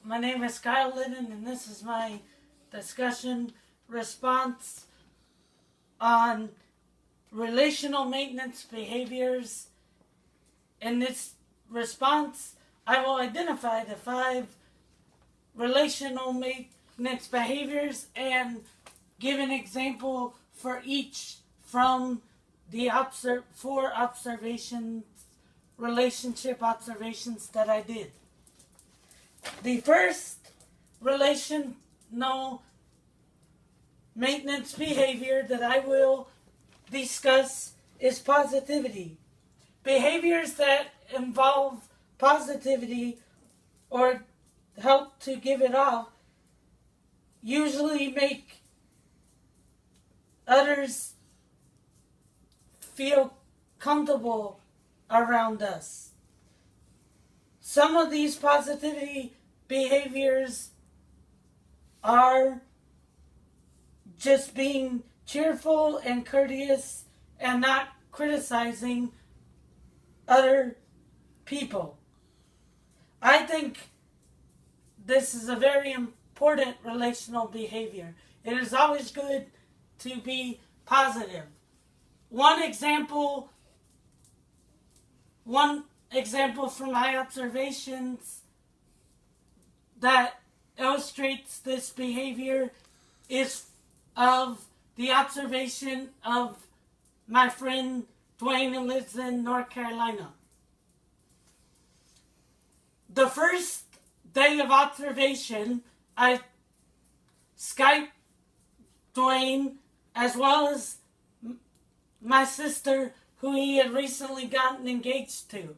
my name is Kyle Liddon, and this is my discussion response on relational maintenance behaviors. In this response, I will identify the 5 relational maintenance behaviors and give an example for each from the 4 relationship observations that I did. The first relational maintenance behavior that I will discuss is positivity. Behaviors that involve positivity or help to give it off usually make others feel comfortable around us. Some of these positivity behaviors are just being cheerful and courteous and not criticizing other people. I think this is a very important relational behavior. It is always good to be positive. One example from my observations that illustrates this behavior is of the observation of my friend Dwayne, who lives in North Carolina. The first day of observation, I Skyped Dwayne as well as my sister, who he had recently gotten engaged to.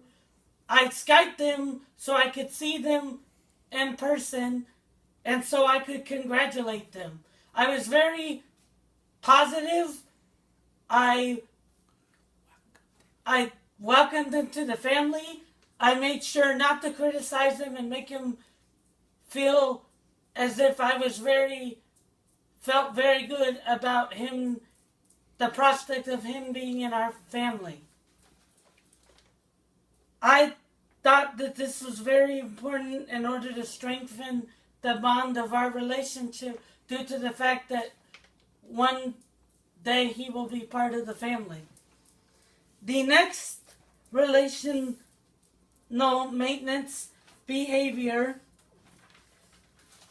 I Skyped them so I could see them in person and so I could congratulate them. I was very positive. I welcomed them to the family. I made sure not to criticize him and make him feel as if I felt very good about him, the prospect of him being in our family. I thought that this was very important in order to strengthen the bond of our relationship due to the fact that one day he will be part of the family. The next relational maintenance behavior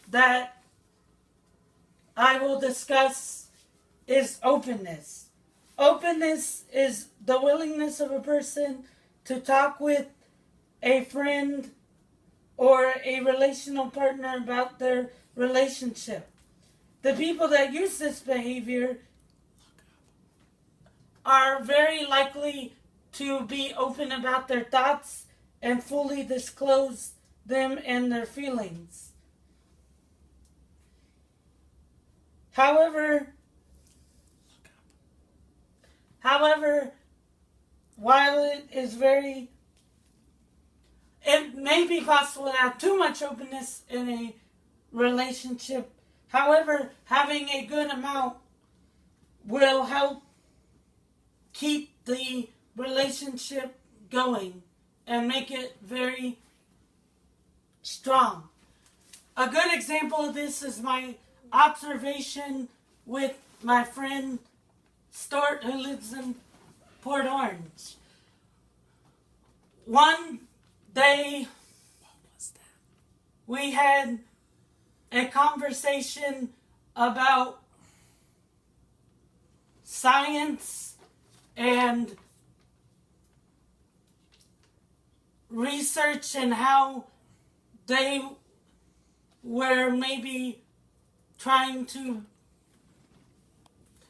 that I will discuss is openness. Openness is the willingness of a person to talk with a friend or a relational partner about their relationship. The people that use this behavior are very likely to be open about their thoughts and fully disclose them and their feelings. However, while it may be possible to have too much openness in a relationship. However, having a good amount will help keep the relationship going and make it very strong. A good example of this is my observation with my friend Stuart, who lives in Port Orange. One day, we had a conversation about science and research and how they were maybe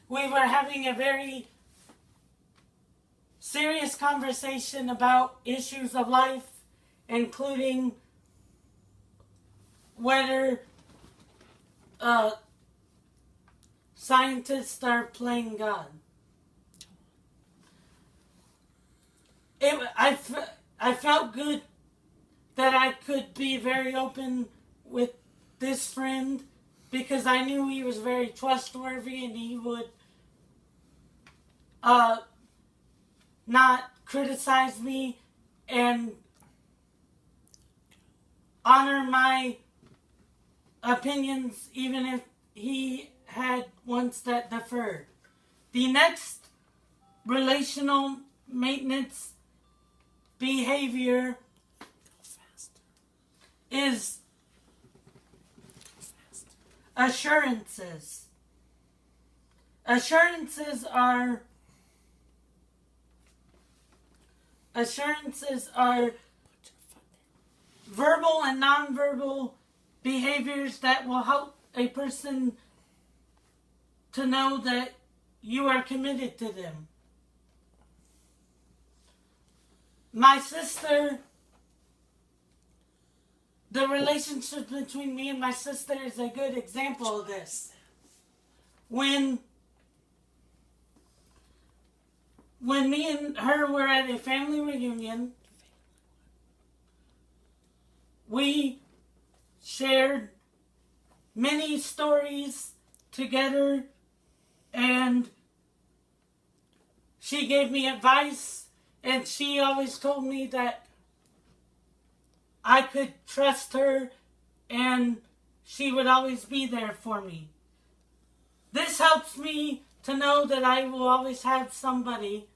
we were having a very serious conversation about issues of life, including whether scientists are playing God. I felt good that I could be very open with this friend because I knew he was very trustworthy and he would not criticize me and honor my opinions even if he had ones that differed. The next relational maintenance behavior is assurances. Assurances are verbal and nonverbal behaviors that will help a person to know that you are committed to them. My sister, the relationship between me and my sister is a good example of this. When me and her were at a family reunion, we shared many stories together, and she gave me advice, and she always told me that I could trust her and she would always be there for me. This helps me to know that I will always have somebody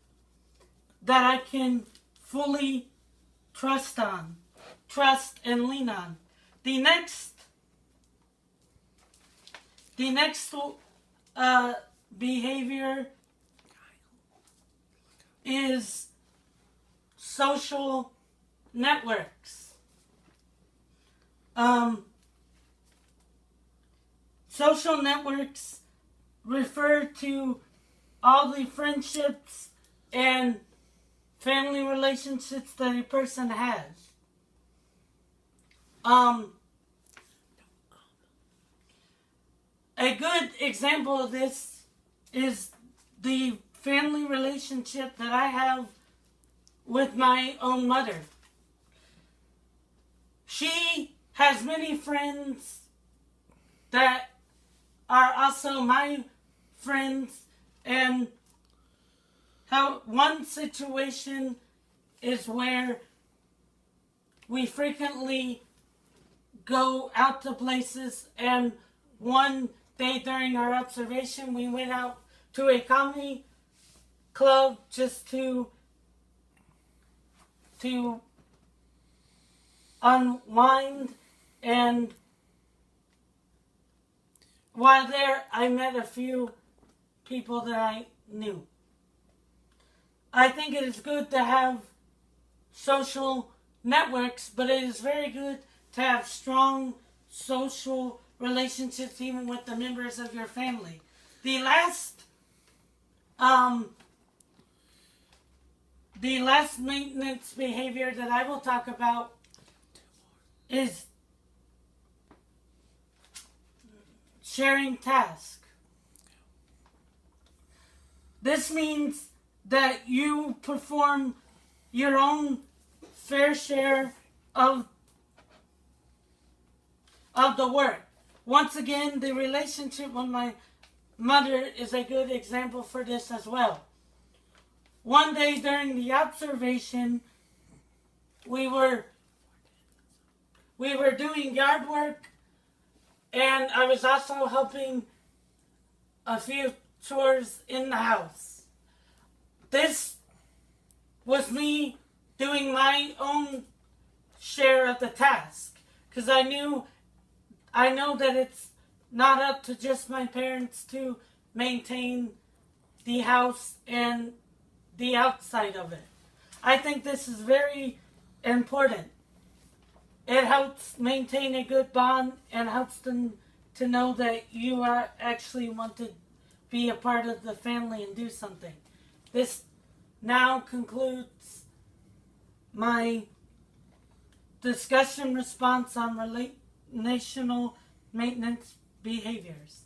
that I can fully trust and lean on. The next behavior is social networks. Social networks refer to all the friendships and family relationships that a person has. A good example of this is the family relationship that I have with my own mother. She has many friends that are also my friends, and how one situation is where we frequently go out to places, and one day during our observation we went out to a comedy club just to unwind, and while there I met a few people that I knew. I think it is good to have social networks, but it is very good to have strong social relationships even with the members of your family. The last maintenance behavior that I will talk about is sharing tasks. This means that you perform your own fair share of the work. Once again, the relationship with my mother is a good example for this as well. One day during the observation, we were doing yard work, and I was also helping a few chores in the house. This was me doing my own share of the task, because I know that it's not up to just my parents to maintain the house and the outside of it. I think this is very important. It helps maintain a good bond and helps them to know that you are actually want to be a part of the family and do something. This now concludes my discussion response on relational maintenance behaviors.